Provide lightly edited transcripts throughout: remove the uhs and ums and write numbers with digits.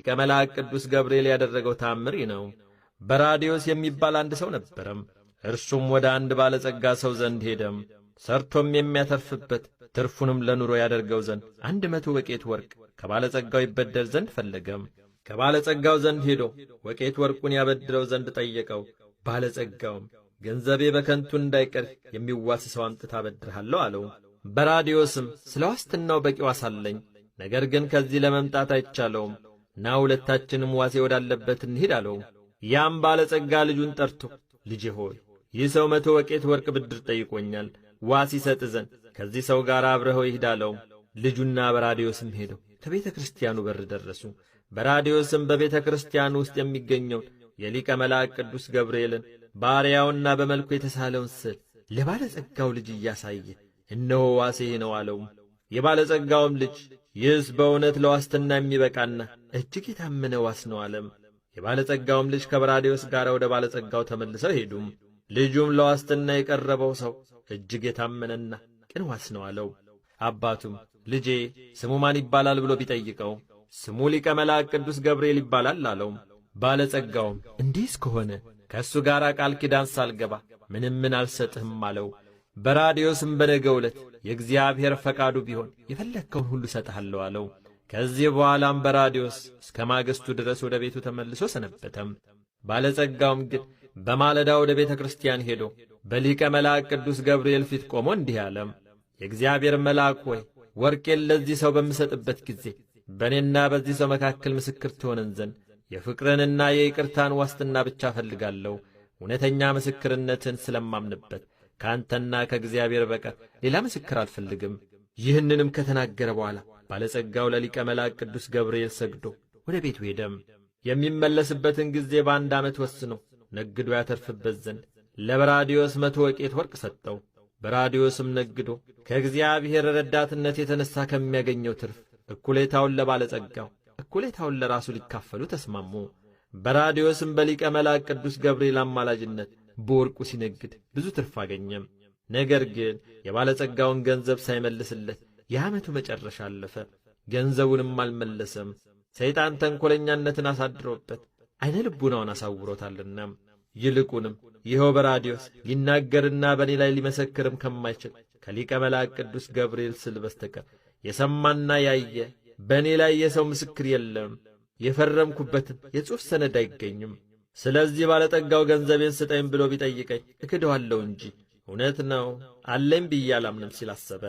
ሊቀ መላእክት ቅዱስ ገብርኤል ያደረገው ታምር ነው። በራዲዮስ የሚባል አንድ ሰው ነበረም። እርሱም ወደ አንድ ባለጸጋ ሰው ዘንድ ሄደም። ሰርቶም የሚያተርፍበት ትርፉንም ለኑሮ ያደርገው ዘንድ 100 ወቄት ወርቅ ከባለጸጋው ይበደር ዘንድ ፈለገም። ከባለጸጋው ዘንድ ሄዶ ወቄት ወርቁን ያበድረው ዘንድ ጠየቀው። ባለጸጋውም ገንዘቤ በከንቱ እንዳይቀር የሚዋስ ሰው አምጥታ አበድርሃለሁ አለው። በራዲዮስም ስለ ዋስትናው በቂ ዋስ አለኝ፣ ነገር ግን ከዚህ ለመምጣት አይቻለውም፣ ና ሁለታችንም ዋሴ ወዳለበት እንሂድ አለው። ያም ባለጸጋ ልጁን ጠርቶ ልጄ ሆይ ይህ ሰው 100 ወቄት ወርቅ ብድር ጠይቆኛል፣ ዋስ ይሰጥ ዘንድ ከዚህ ሰው ጋር አብረኸው ይሂድ አለው። ልጁና በራዲዮስም ሄደው ከቤተ ክርስቲያኑ በር ደረሱ። በራዲዮስም በቤተ ክርስቲያኑ ውስጥ የሚገኘውን የሊቀ መላእክት ቅዱስ ገብርኤልን ባሪያውና በመልኩ የተሳለውን ስዕል ለባለጸጋው ልጅ እያሳየ እነሆ ዋሴ ነው አለው። የባለጸጋውም ልጅ ይህስ በእውነት ለዋስትና የሚበቃና እጅግ የታመነ ዋስ ነው አለም። የባለጸጋውም ልጅ ከበራዲዮስ ጋር ወደ ባለጸጋው ተመልሰው ሄዱም። ልጁም ለዋስትና የቀረበው ሰው እጅግ የታመነና ቅን ዋስ ነው አለው። አባቱም ልጄ ስሙ ማን ይባላል ብሎ ቢጠይቀው ስሙ ሊቀ መላእክት ቅዱስ ገብርኤል ይባላል አለው። ባለጸጋውም እንዲህስ ከሆነ ከእሱ ጋር ቃል ኪዳን ሳልገባ ምንም አልሰጥህም አለው። በራዲዮስም በነገው ዕለት የእግዚአብሔር ፈቃዱ ቢሆን የፈለግከውን ሁሉ እሰጥሃለሁ አለው። ከዚህ በኋላም በራዲዮስ እስከ ማግስቱ ድረስ ወደ ቤቱ ተመልሶ ሰነበተም። ባለጸጋውም ግን በማለዳ ወደ ቤተ ክርስቲያን ሄዶ በሊቀ መላእክት ቅዱስ ገብርኤል ፊት ቆሞ እንዲህ አለም። የእግዚአብሔር መልአክ ሆይ ወርቄን ለዚህ ሰው በምሰጥበት ጊዜ በእኔና በዚህ ሰው መካከል ምስክር ትሆነን ዘንድ የፍቅርንና የይቅርታን ዋስትና ብቻ እፈልጋለሁ። እውነተኛ ምስክርነትን ስለማምንበት ከአንተና ከእግዚአብሔር በቀር ሌላ ምስክር አልፈልግም። ይህንንም ከተናገረ በኋላ ባለጸጋው ለሊቀ መላእክት ቅዱስ ገብርኤል ሰግዶ ወደ ቤቱ ሄደም። የሚመለስበትን ጊዜ በአንድ ዓመት ወስኖ ነግዶ ያተርፍበት ዘንድ ለበራዲዮስ 100 ወቄት ወርቅ ሰጠው። በራዲዮስም ነግዶ ከእግዚአብሔር ረዳትነት የተነሣ ከሚያገኘው ትርፍ እኩሌታውን ለባለጸጋው እኩሌታውን ለራሱ ሊካፈሉ ተስማሙ። በራዲዮስም በሊቀ መላእክት ቅዱስ ገብርኤል አማላጅነት በወርቁ ሲነግድ ብዙ ትርፍ አገኘም። ነገር ግን የባለጸጋውን ገንዘብ ሳይመልስለት የዓመቱ መጨረሻ አለፈ። ገንዘቡንም አልመለሰም። ሰይጣን ተንኰለኛነትን አሳድሮበት ዐይነ ልቡናውን አሳውሮታልና። ይልቁንም ይኸው በራዲዮስ ሊናገርና በእኔ ላይ ሊመሰክርም ከማይችል ከሊቀ መላእክት ቅዱስ ገብርኤል ስል በስተቀር የሰማና ያየ በእኔ ላይ የሰው ምስክር የለም። የፈረምኩበትን የጽሑፍ ሰነድ አይገኝም። ስለዚህ ባለጠጋው ገንዘቤን ስጠኝ ብሎ ቢጠይቀኝ እክደዋለሁ እንጂ እውነት ነው አለኝ ብዬ አላምንም ሲል አሰበ።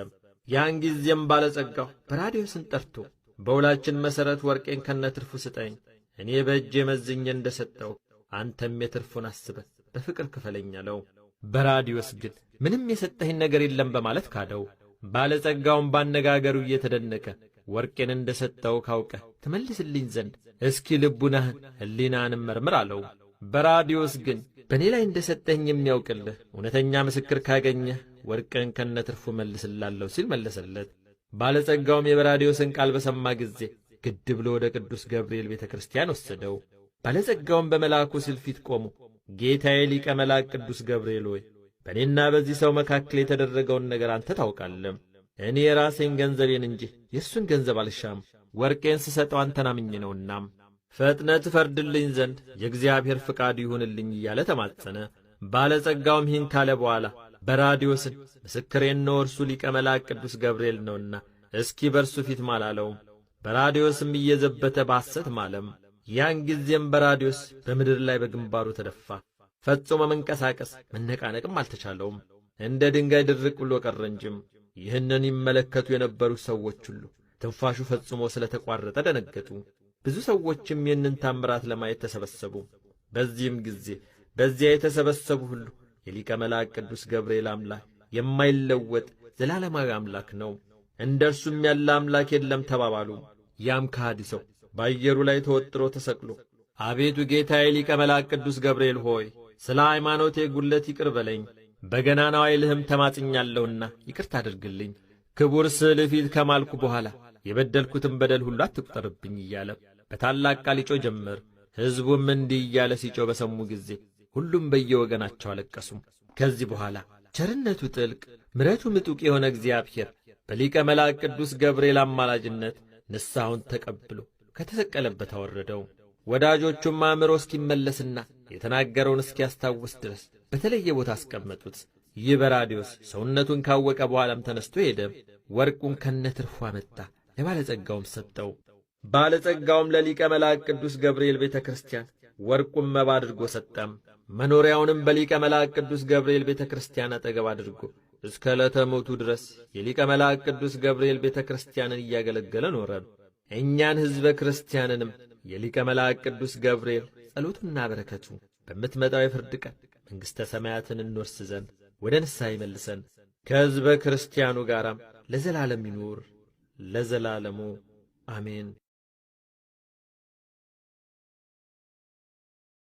ያን ጊዜም ባለጸጋው በራዲዮስን ጠርቶ በውላችን መሠረት ወርቄን ከነትርፉ ስጠኝ፣ እኔ በእጄ መዝኜ እንደ ሰጠው አንተም የትርፉን አስበህ በፍቅር ክፈለኝ አለው። በራዲዮስ ግን ምንም የሰጠኸኝ ነገር የለም በማለት ካደው። ባለጸጋውም ባነጋገሩ እየተደነቀ ወርቄን እንደ ሰጠው ካውቀህ ትመልስልኝ ዘንድ እስኪ ልቡናህን ሕሊናህንም መርምር አለው። በራዲዮስ ግን በእኔ ላይ እንደ ሰጠኝ የሚያውቅልህ እውነተኛ ምስክር ካገኘህ ወርቅን ከነትርፉ መልስላለሁ ሲል መለሰለት። ባለጸጋውም የበራዲዮስን ቃል በሰማ ጊዜ ግድ ብሎ ወደ ቅዱስ ገብርኤል ቤተ ክርስቲያን ወሰደው። ባለጸጋውም በመልአኩ ስዕል ፊት ቆሞ ጌታዬ ሊቀ መላእክት ቅዱስ ገብርኤል ሆይ በእኔና በዚህ ሰው መካከል የተደረገውን ነገር አንተ ታውቃለህ። እኔ የራሴን ገንዘቤን እንጂ የእሱን ገንዘብ አልሻም። ወርቄን ስሰጠው አንተን አምኜ ነውና ፈጥነህ ትፈርድልኝ ዘንድ የእግዚአብሔር ፍቃድ ይሁንልኝ እያለ ተማጸነ። ባለጸጋውም ይህን ካለ በኋላ በራዲዮስን ምስክሬን ነው እርሱ ሊቀ መላእክት ቅዱስ ገብርኤል ነውና እስኪ በርሱ ፊት ማል አለው። በራዲዮስም እየዘበተ በሐሰት ማለም። ያን ጊዜም በራዲዮስ በምድር ላይ በግንባሩ ተደፋ። ፈጽሞ መንቀሳቀስ መነቃነቅም አልተቻለውም። እንደ ድንጋይ ድርቅ ብሎ ቀረ እንጂም። ይህንን ይመለከቱ የነበሩ ሰዎች ሁሉ ትንፋሹ ፈጽሞ ስለ ተቋረጠ ደነገጡ። ብዙ ሰዎችም ይህንን ታምራት ለማየት ተሰበሰቡ። በዚህም ጊዜ በዚያ የተሰበሰቡ ሁሉ የሊቀ መላእክት ቅዱስ ገብርኤል አምላክ የማይለወጥ ዘላለማዊ አምላክ ነው፣ እንደ እርሱም ያለ አምላክ የለም ተባባሉ። ያም ከሃዲ ሰው በአየሩ ላይ ተወጥሮ ተሰቅሎ አቤቱ ጌታዬ ሊቀ መላእክት ቅዱስ ገብርኤል ሆይ ስለ ሃይማኖቴ ጉድለት ይቅር በለኝ፣ በገናናው ኃይልህም ተማጽኛለሁና ይቅርታ አድርግልኝ። ክቡር ስዕልህ ፊት ከማልኩ በኋላ የበደልኩትን በደል ሁሉ አትቁጠርብኝ እያለ በታላቅ ቃል ይጮህ ጀመር። ሕዝቡም እንዲህ እያለ ሲጮህ በሰሙ ጊዜ ሁሉም በየወገናቸው አለቀሱ። ከዚህ በኋላ ቸርነቱ ጥልቅ ምሕረቱ ምጡቅ የሆነ እግዚአብሔር በሊቀ መላእክት ቅዱስ ገብርኤል አማላጅነት ንስሐውን ተቀብሎ ከተሰቀለበት አወረደው። ወዳጆቹም አእምሮ እስኪመለስና የተናገረውን እስኪያስታውስ ድረስ በተለየ ቦታ አስቀመጡት። ይህ በራዲዮስ ሰውነቱን ካወቀ በኋላም ተነስቶ ሄደ። ወርቁን ከነትርፉ አመጣ፣ ለባለጸጋውም ሰጠው። ባለጸጋውም ለሊቀ መላእክት ቅዱስ ገብርኤል ቤተ ክርስቲያን ወርቁን መባ አድርጎ ሰጠም። መኖሪያውንም በሊቀ መላእክት ቅዱስ ገብርኤል ቤተ ክርስቲያን አጠገብ አድርጎ እስከ ዕለተ ሞቱ ድረስ የሊቀ መላእክት ቅዱስ ገብርኤል ቤተ ክርስቲያንን እያገለገለ ኖረ። እኛን ሕዝበ ክርስቲያንንም የሊቀ መላእክት ቅዱስ ገብርኤል ጸሎቱና በረከቱ በምትመጣው የፍርድ ቀን መንግሥተ ሰማያትን እንወርስ ዘንድ ወደ ንስሐ ይመልሰን፣ ከሕዝበ ክርስቲያኑ ጋራም ለዘላለም ይኑር ለዘላለሙ አሜን።